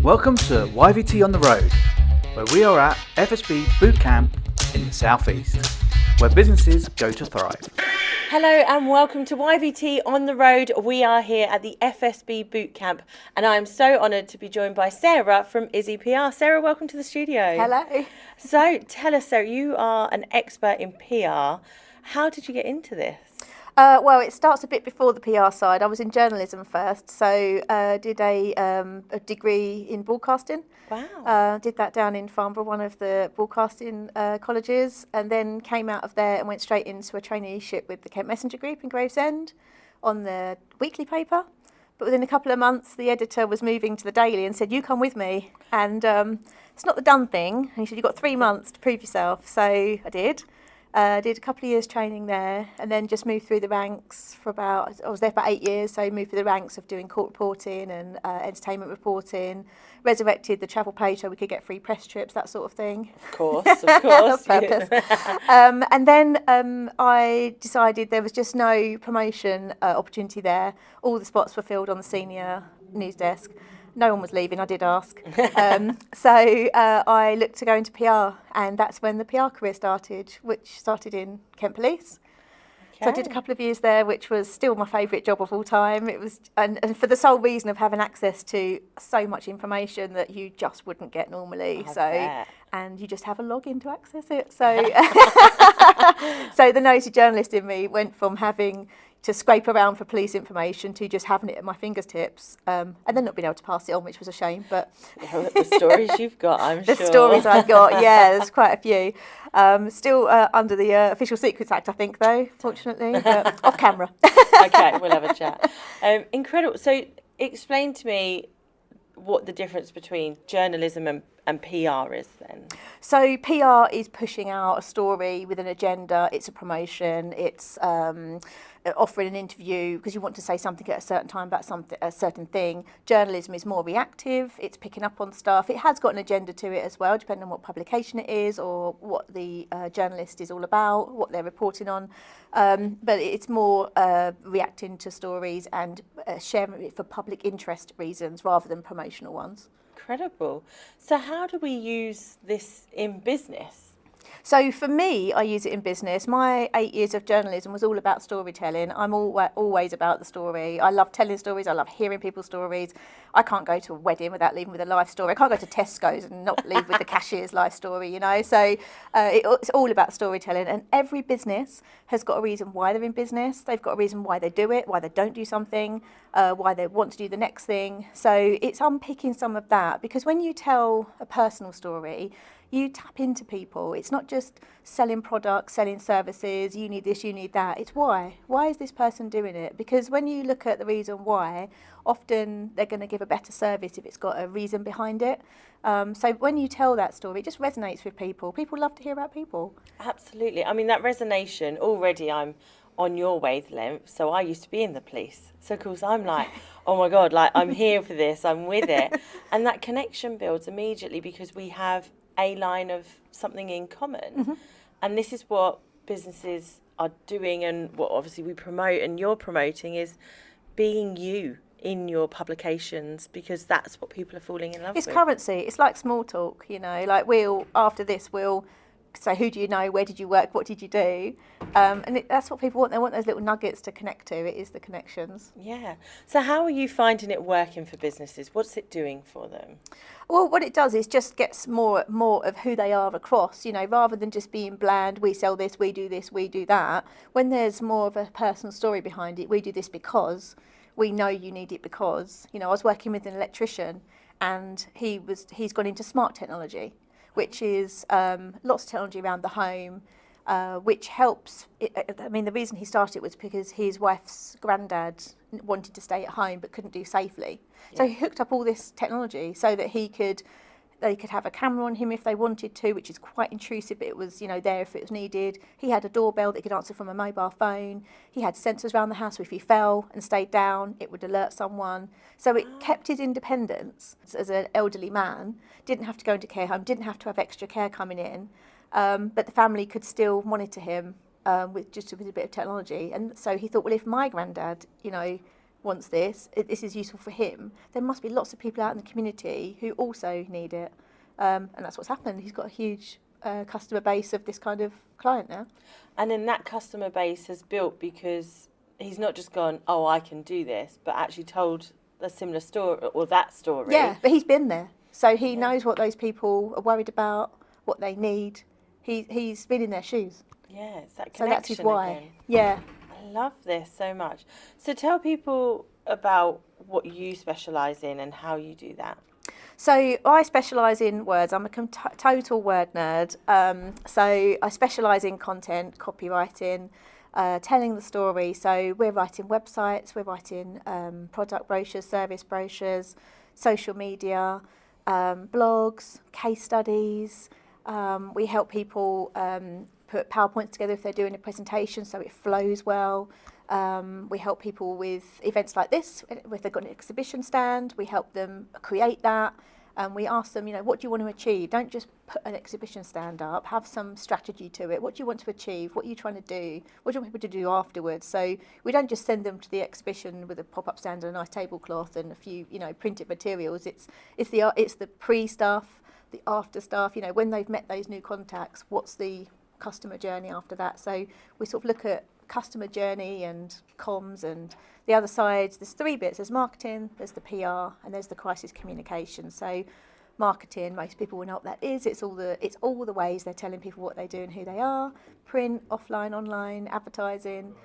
Welcome to YVT on the Road, where we are at FSB Bootcamp in the Southeast, where businesses go to thrive. Hello and welcome to YVT on the Road. We are here at the FSB Bootcamp and I am so honoured to be joined by Sarah from Izzy PR. Sarah, welcome to the studio. Hello. So tell us, Sarah, you are an expert in PR. How did you get into this? Well, it starts a bit before the PR side. I was in journalism first, so did a degree in broadcasting. Wow. Did that down in Farnborough, one of the broadcasting colleges, and then came out of there and went straight into a traineeship with the Kent Messenger Group in Gravesend on the weekly paper. But within a couple of months, the editor was moving to the Daily and said, "You come with me." And it's not the done thing. And he said, "You've got 3 months to prove yourself." So I did. Did a couple of years training there and then just moved through the ranks I was there for 8 years, so moved through the ranks of doing court reporting and entertainment reporting, resurrected the travel page so we could get free press trips, that sort of thing. Of course. Purpose. And then I decided there was just no promotion opportunity there. All the spots were filled on the senior news desk. No one was leaving, I did ask. So I looked to go into PR, and that's when the PR career started, which started in Kent Police. Okay. So I did a couple of years there, which was still my favourite job of all time. It was, and for the sole reason of having access to so much information that you just wouldn't get normally. And you just have a login to access it. So, so the nosy journalist in me went from having to scrape around for police information to just having it at my fingertips, and then not being able to pass it on, which was a shame. But the stories you've got, I'm sure. The stories I've got, yeah, there's quite a few. Still under the Official Secrets Act, I think, though, fortunately, but off camera. Okay, we'll have a chat. Incredible. So explain to me what the difference between journalism and PR is then. So PR is pushing out a story with an agenda. It's a promotion. It's offering an interview because you want to say something at a certain time about a certain thing. Journalism is more reactive. It's picking up on stuff. It has got an agenda to it as well, depending on what publication it is or what the journalist is all about, what they're reporting on. But it's more reacting to stories and sharing it for public interest reasons rather than promotional ones. Incredible. So how do we use this in business? So for me, I use it in business. My 8 years of journalism was all about storytelling. I'm always about the story. I love telling stories. I love hearing people's stories. I can't go to a wedding without leaving with a life story. I can't go to Tesco's and not leave with the cashier's life story, you know. So it's all about storytelling. And every business has got a reason why they're in business. They've got a reason why they do it, why they don't do something, why they want to do the next thing. So it's unpicking some of that, because when you tell a personal story, you tap into people. It's not just selling products, selling services, you need this, you need that. It's why. Why is this person doing it? Because when you look at the reason why, often they're going to give a better service if it's got a reason behind it. So when you tell that story, it just resonates with people. People love to hear about people. Absolutely. I mean, that resonation, already I'm on your wavelength. So I used to be in the police. So of course I'm like, oh my God, like I'm here for this, I'm with it. And that connection builds immediately because we have a line of something in common. Mm-hmm. And this is what businesses are doing and what obviously we promote and you're promoting is being you in your publications, because that's what people are falling in love with. It's currency. It's like small talk, you know, like after this we'll say, who do you know, where did you work, what did you do? And that's what people want. They want those little nuggets to connect to. It is the connections. Yeah. So how are you finding it working for businesses? What's it doing for them? Well, what it does is just gets more of who they are across, you know, rather than just being bland, we sell this, we do that. When there's more of a personal story behind it, we do this because we know you need it because, you know, I was working with an electrician and he's gone into smart technology, which is lots of technology around the home, which helps. I mean, the reason he started was because his wife's granddad wanted to stay at home but couldn't do safely. Yeah. So he hooked up all this technology so that they could have a camera on him if they wanted to, which is quite intrusive, but it was, you know, there if it was needed. He had a doorbell that he could answer from a mobile phone. He had sensors around the house, so if he fell and stayed down, it would alert someone. So it kept his independence as an elderly man, didn't have to go into care home, didn't have to have extra care coming in, but the family could still monitor him with a bit of technology. And so he thought, well, if my granddad, you know, wants this, this is useful for him, there must be lots of people out in the community who also need it. And that's what's happened. He's got a huge customer base of this kind of client now. And then that customer base has built because he's not just gone, oh, I can do this, but actually told a similar story or that story. Yeah, but he's been there. So he knows what those people are worried about, what they need. He's been in their shoes. Yeah, it's that connection. So that's his why. Again. Yeah. I love this so much. So tell people about what you specialise in and how you do that. So I specialise in words. I'm a total word nerd. So I specialise in content, copywriting, telling the story. So we're writing websites, we're writing product brochures, service brochures, social media, blogs, case studies. We help people put PowerPoints together if they're doing a presentation so it flows well. We help people with events like this. If they've got an exhibition stand, we help them create that. We ask them, what do you want to achieve? Don't just put an exhibition stand up. Have some strategy to it. What do you want to achieve? What are you trying to do? What do you want people to do afterwards? So we don't just send them to the exhibition with a pop-up stand and a nice tablecloth and a few, printed materials. It's the pre stuff, the after stuff. When they've met those new contacts, what's the customer journey after that? So we sort of look at customer journey and comms, and the other side, there's three bits. There's marketing, there's the PR, and there's the crisis communication. So marketing, most people will know what that is. It's all the ways they're telling people what they do and who they are. Print, offline, online, advertising.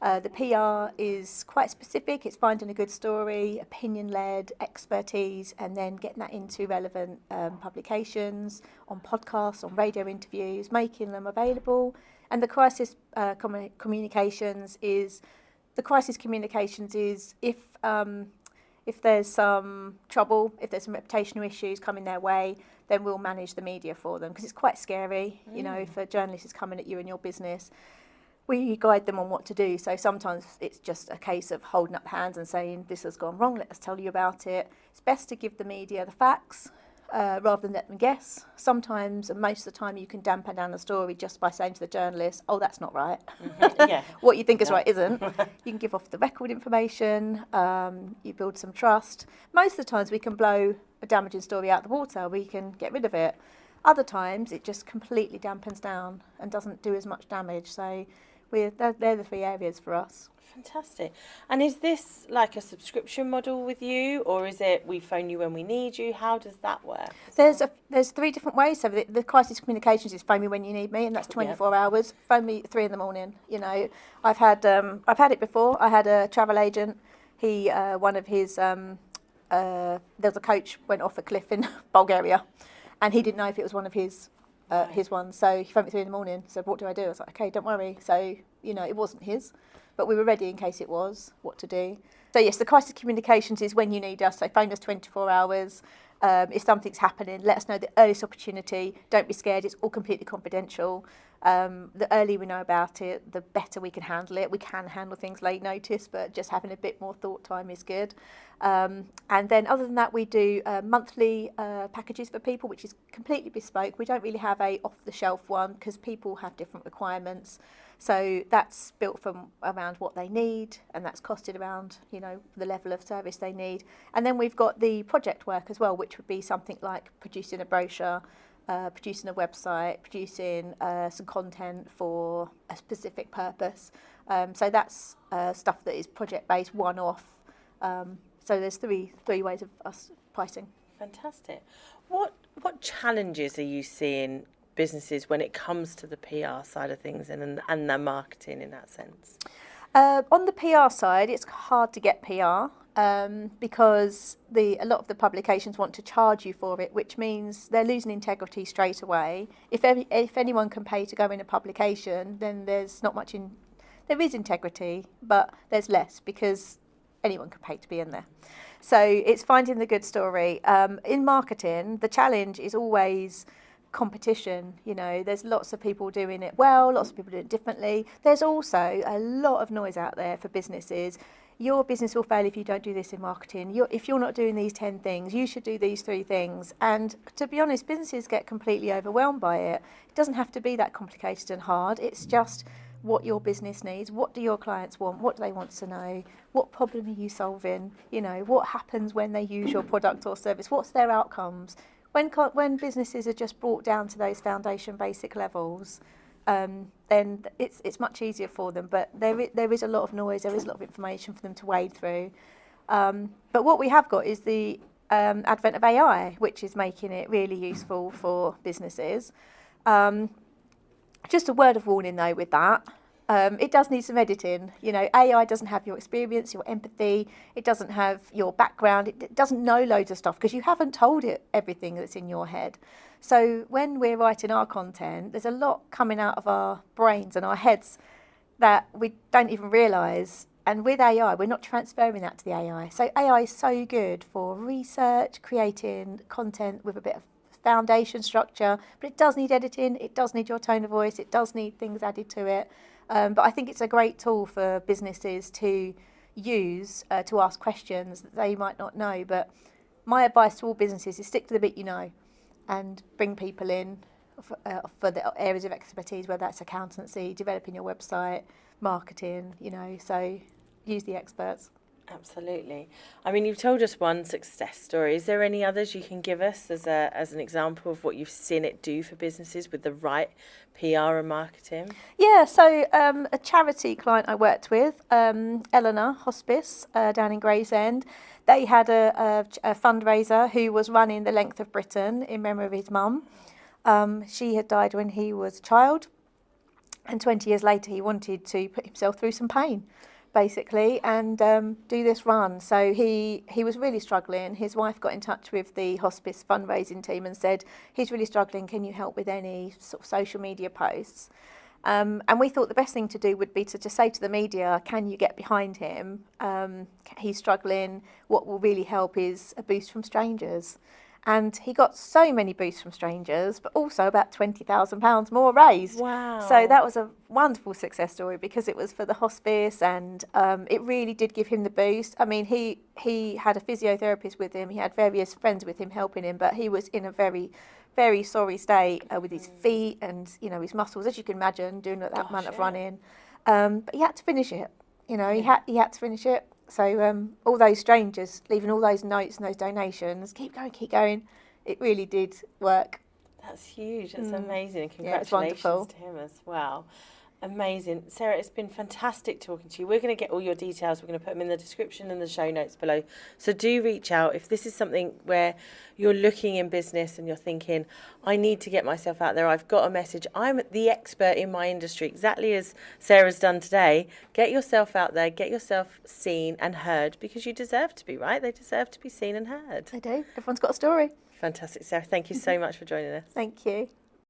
The PR is quite specific. It's finding a good story, opinion-led, expertise, and then getting that into relevant publications, on podcasts, on radio interviews, making them available. And the crisis communications is if there's some trouble, if there's some reputational issues coming their way, then we'll manage the media for them, because it's quite scary. If a journalist is coming at you in your business, we guide them on what to do. So sometimes it's just a case of holding up hands and saying, this has gone wrong, let us tell you about it. It's best to give the media the facts rather than let them guess. Sometimes, and most of the time, you can dampen down the story just by saying to the journalist, oh, that's not right. Mm-hmm. Yeah. What you think is right isn't. You can give off the record information, you build some trust. Most of the times we can blow a damaging story out the water, we can get rid of it. Other times it just completely dampens down and doesn't do as much damage. So they're the three areas for us. Fantastic. And is this like a subscription model with you, or is it we phone you when we need you? How does that work? There's three different ways. So the crisis communications is phone me when you need me, and that's 24 hours. Phone me at 3 a.m. I've had it before. I had a travel agent. He one of his there was a coach went off a cliff in Bulgaria, and he didn't know if it was one of his ones. So he phoned me at 3 a.m. So what do I do? I was like, okay, don't worry. So it wasn't his. But we were ready in case it was, what to do. So yes, the crisis communications is when you need us. So phone us 24 hours. If something's happening, let us know the earliest opportunity. Don't be scared. It's all completely confidential. The earlier we know about it, the better we can handle it. We can handle things late notice, but just having a bit more thought time is good. And then other than that, we do monthly packages for people, which is completely bespoke. We don't really have a off-the-shelf one because people have different requirements. So that's built from around what they need, and that's costed around, the level of service they need. And then we've got the project work as well, which would be something like producing a brochure, producing a website, producing some content for a specific purpose. So that's stuff that is project-based, one-off. So there's three ways of us pricing. Fantastic. What challenges are you seeing businesses when it comes to the PR side of things and the marketing in that sense? On the PR side, it's hard to get PR because a lot of the publications want to charge you for it, which means they're losing integrity straight away. If anyone can pay to go in a publication, then there's not much there is integrity, but there's less because anyone can pay to be in there. So it's finding the good story. In marketing, the challenge is always competition. There's lots of people doing it well, lots of people do it differently. There's also a lot of noise out there for businesses. Your business will fail if you don't do this in marketing. If you're not doing these 10 things, you should do these 3 things. And to be honest, businesses get completely overwhelmed by it. It doesn't have to be that complicated and hard. It's just what your business needs, what do your clients want, what do they want to know, what problem are you solving, you know, what happens when they use your product or service, what's their outcomes. When businesses are just brought down to those foundation basic levels, then it's much easier for them. But there is a lot of noise, there is a lot of information for them to wade through. But what we have got is the advent of AI, which is making it really useful for businesses. Just a word of warning though with that. It does need some editing. You know, AI doesn't have your experience, your empathy. It doesn't have your background. It doesn't know loads of stuff because you haven't told it everything that's in your head. So when we're writing our content, there's a lot coming out of our brains and our heads that we don't even realise. And with AI, we're not transferring that to the AI. So AI is so good for research, creating content with a bit of foundation structure, but it does need editing, it does need your tone of voice, it does need things added to it. But I think it's a great tool for businesses to use to ask questions that they might not know. But my advice to all businesses is stick to the bit you know and bring people in for the areas of expertise, whether that's accountancy, developing your website, marketing, you know, so use the experts. Absolutely. I mean, you've told us one success story. Is there any others you can give us as an example of what you've seen it do for businesses with the right PR and marketing? Yeah, so a charity client I worked with, Eleanor Hospice down in Gravesend, they had a fundraiser who was running the length of Britain in memory of his mum. She had died when he was a child, and 20 years later he wanted to put himself through some pain, basically, and do this run. So he was really struggling. His wife got in touch with the hospice fundraising team and said, he's really struggling, can you help with any sort of social media posts? And we thought the best thing to do would be to just say to the media, can you get behind him? He's struggling. What will really help is a boost from strangers. And he got so many boosts from strangers, but also about £20,000 more raised. Wow. So that was a wonderful success story because it was for the hospice, and it really did give him the boost. I mean, he had a physiotherapist with him. He had various friends with him helping him, but he was in a very, very sorry state with his feet and, you know, his muscles, as you can imagine, doing that amount of running. But he had to finish it. You know, he had to finish it. So all those strangers leaving all those notes and those donations, keep going. It really did work. That's huge. That's amazing. And Yeah, it's congratulations wonderful. to him as well. Amazing. Sarah, it's been fantastic talking to you. We're going to get all your details. We're going to put them in the description and the show notes below. So do reach out if this is something where you're looking in business and you're thinking, I need to get myself out there. I've got a message. I'm the expert in my industry, exactly as Sarah's done today. Get yourself out there, get yourself seen and heard, because you deserve to be, right? They deserve to be seen and heard. They do. Everyone's got a story. Fantastic, Sarah. Thank you so much for joining us. Thank you.